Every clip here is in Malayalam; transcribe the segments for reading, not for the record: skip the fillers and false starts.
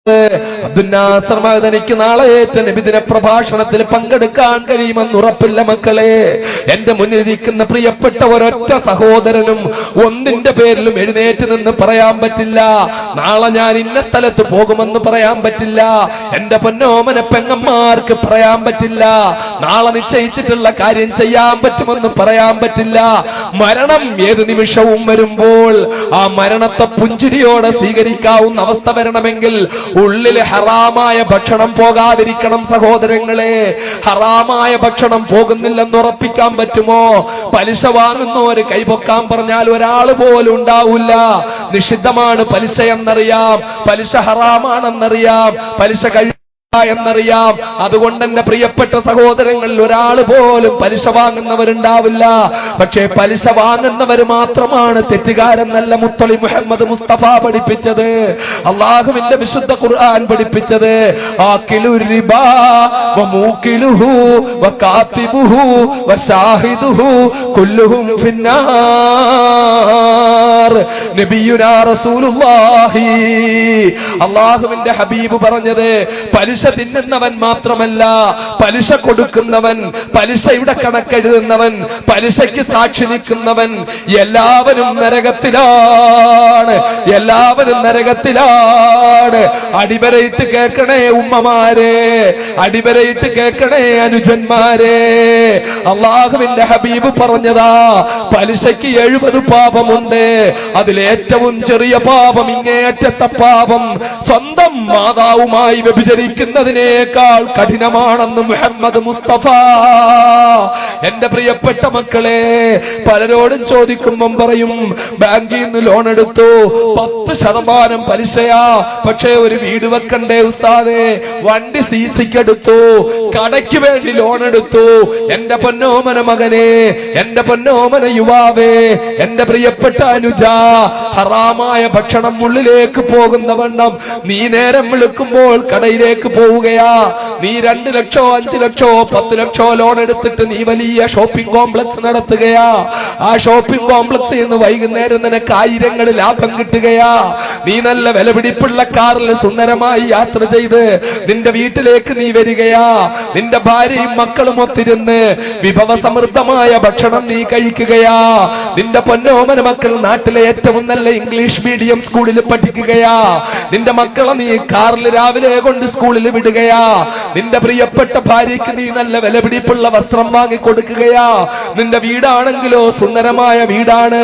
അബ്ദുന്നാസർ മഅദനിക്ക് നാളെ നബിദിന പ്രഭാഷണത്തിൽ പങ്കെടുക്കാൻ കഴിയുമെന്ന് ഉറപ്പില്ല മക്കളെ. എന്റെ മുന്നിലിരിക്കുന്ന പ്രിയപ്പെട്ട ഒരൊറ്റ സഹോദരനും ഒന്നിന്റെ പേരിലും എഴുന്നേറ്റ് നിന്ന് പറയാൻ പറ്റില്ല നാളെ ഞാൻ ഇന്ന സ്ഥലത്ത് പോകുമെന്ന് പറയാൻ പറ്റില്ല. എന്റെ പൊന്നോമന പെങ്ങന്മാർക്ക് പറയാൻ പറ്റില്ല നാളെ നിശ്ചയിച്ചിട്ടുള്ള കാര്യം ചെയ്യാൻ പറ്റുമെന്ന് പറയാൻ പറ്റില്ല. മരണം ഏത് നിമിഷവും വരുമ്പോൾ ആ മരണത്തെ പുഞ്ചിരിയോടെ സ്വീകരിക്കാവുന്ന അവസ്ഥ വരണമെങ്കിൽ ഉള്ളിൽ ഹറാമായ ഭക്ഷണം പോകാതിരിക്കണം സഹോദരങ്ങളെ. ഹറാമായ ഭക്ഷണം പോകുന്നില്ലെന്ന് ഉറപ്പിക്കാൻ പറ്റുമോ? പലിശ വാങ്ങുന്നവര് കൈപൊക്കാൻ പറഞ്ഞാൽ ഒരാൾ പോലും ഉണ്ടാവില്ല. നിഷിദ്ധമാണ് പലിശ എന്നറിയാം, പലിശ ഹറാമാണെന്നറിയാം, പലിശ എന്നറിയാം. അതുകൊണ്ട് എന്റെ പ്രിയപ്പെട്ട സഹോദരങ്ങളിൽ ഒരാൾ പോലും പലിശ വാങ്ങുന്നവരുണ്ടാവില്ല. പക്ഷേ പലിശ വാങ്ങുന്നവർ മാത്രമാണ് തെറ്റുകാരെന്നല്ല മുത്തളി മുഹമ്മദ് മുസ്തഫ പഠിപ്പിച്ചത്, അള്ളാഹുവിന്റെ വിശുദ്ധ ഖുർആൻ പഠിപ്പിച്ചത്. ആകിലു റിബാ വമൂകിലുഹു വകാതിബുഹു വശാഹിദുഹു കുല്ലുഹും ഫിന്നാർ. നബിയുനാ റസൂലുള്ളാഹി അള്ളാഹുവിന്റെ ഹബീബ് പറഞ്ഞത് പലിശ തിന്നുന്നവൻ മാത്രമല്ല, പലിശ കൊടുക്കുന്നവൻ, പലിശയുടെ കണക്കെഴുതുന്നവൻ, പലിശയ്ക്ക് സാക്ഷി നിൽക്കുന്നവൻ, എല്ലാവരും നരകത്തിലാണ്, എല്ലാവരും നരകത്തിലാണ്. അടിവരയിട്ട് കേൾക്കണേ ഉമ്മമാരെ, അടിവരയിട്ട് കേൾക്കണേ അനുജന്മാരെ. അള്ളാഹുവിന്റെ ഹബീബ് പറഞ്ഞതാ പലിശയ്ക്ക് 70 പാപമുണ്ട്. അതിലേറ്റവും ചെറിയ പാപം, ഇങ്ങേയറ്റത്തെ പാപം സ്വന്തം മാതാവുമായി വ്യഭിചരിക്കുന്നതിനേക്കാൾ കഠിനമാണെന്ന് മുഹമ്മദ് മുസ്തഫ. എന്റെ പ്രിയപ്പെട്ട മക്കളെ, പലരോടും ചോദിക്കുമ്പം പറയും ബാങ്കിൽ നിന്ന് ലോൺ എടുത്തു 10% പലിശയാ, പക്ഷേ ഒരു വീട് വെക്കണ്ടേ ഉസ്താദേ, വണ്ടി സിസിക്ക് എടുത്തു, കടയ്ക്ക് വേണ്ടി ലോൺ എടുത്തു. എന്റെ പൊന്നോമന മകനെ, എന്റെ പൊന്നോമന യുവാവേ, എന്റെ പ്രിയപ്പെട്ട അനുജ, ഹറാമായ ഭക്ഷണം ഉള്ളിലേക്ക് പോകുന്ന വണ്ണം നീ നേരം വിളിക്കുമ്പോൾ കടയിലേക്ക് പോവുകയാ. നീ 2 ലക്ഷോ 5 ലക്ഷോ 10 ലക്ഷോ ലോൺ എടുത്തിട്ട് നീ വലിയ ഷോപ്പിംഗ് കോംപ്ലക്സ് നടത്തുകയാ. ആ ഷോപ്പിംഗ് കോംപ്ലക്സിൽ നിന്ന് വൈകുന്നേരം നിനക്ക് 1000 ലാഭം കിട്ടുകയാ. നീ നല്ല വിലപിടിപ്പുള്ള കാറിൽ സുന്ദരമായി യാത്ര ചെയ്ത് നിന്റെ വീട്ടിലേക്ക് നീ വരികയാ. നിന്റെ ഭാര്യയും മക്കളും ഒത്തിരുന്ന് വിഭവസമൃദ്ധമായ ഭക്ഷണം നീ കഴിക്കുകയാ. നിന്റെ പൊന്നോമന മക്കൾ നാട്ടിലെ ഏറ്റവും നല്ല ഇംഗ്ലീഷ് മീഡിയം സ്കൂളിൽ പഠിക്കുകയാ. നിന്റെ മക്കളെ നീ കാറിൽ രാവിലെ കൊണ്ട് സ്കൂളിൽ വിടുകയാ. നിന്റെ പ്രിയപ്പെട്ട ഭാര്യയ്ക്ക് നീ നല്ല വിലപിടിപ്പുള്ള വസ്ത്രം വാങ്ങി കൊടുക്കുകയാ. നിന്റെ വീടാണെങ്കിലോ സുന്ദരമായ വീടാണ്,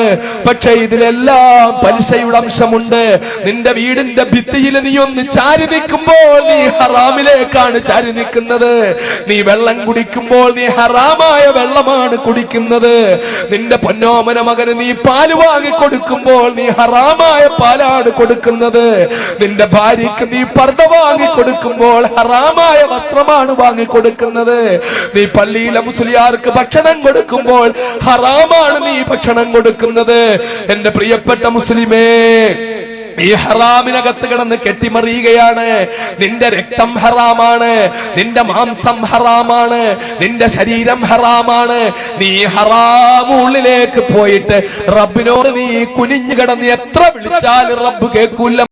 പക്ഷെ ഇതിലെല്ലാം പലിശയുടെ അംശമുണ്ട്. നിന്റെ വീടിന്റെ ഭിത്തിയിൽ നീ ഒന്ന് ചാരി നിൽക്കുമ്പോൾ നീ ഹറാമിലേക്കാണ് ചാരി നിൽക്കുന്നത്. നീ വെള്ളം കുടിക്കുമ്പോൾ നീ ഹറാമായ വെള്ളമാണ് കുടിക്കുന്നത്. നിന്റെ പൊന്നോമന മകന് നീ പാല് വാങ്ങി കൊടുക്കുമ്പോൾ നീ ഹറാമായ പാലാണ് കൊടുക്കുന്നത്. നിന്റെ ഭാര്യയ്ക്ക് നീ പർദ്ദ വാങ്ങി കൊടുക്കുമ്പോൾ ഹറാമായ വസ്ത്രമാണ് വാങ്ങിക്കൊടുക്കുന്നത്. നീ പള്ളിയിലെ മുസ്ലിയാർക്ക് ഭക്ഷണം കൊടുക്കുമ്പോൾ ഹറാമാണ് നീ ഭക്ഷണം കൊടുക്കുന്നത്. എന്റെ പ്രിയപ്പെട്ട മുസ്ലിമേ, ഈ ഹറാമിനകത്ത് കിടന്ന് കെട്ടിമറിയുകയാണ്. നിന്റെ രക്തം ഹറാമാണ്, നിന്റെ മാംസം ഹറാമാണ്, നിന്റെ ശരീരം ഹറാമാണ്. നീ ഹറാമുള്ളിലേക്ക് പോയിട്ട് റബ്ബിനോട് നീ കുനിഞ്ഞു കിടന്ന് എത്ര വിളിച്ചാലും റബ്ബ് കേൾക്കൂല.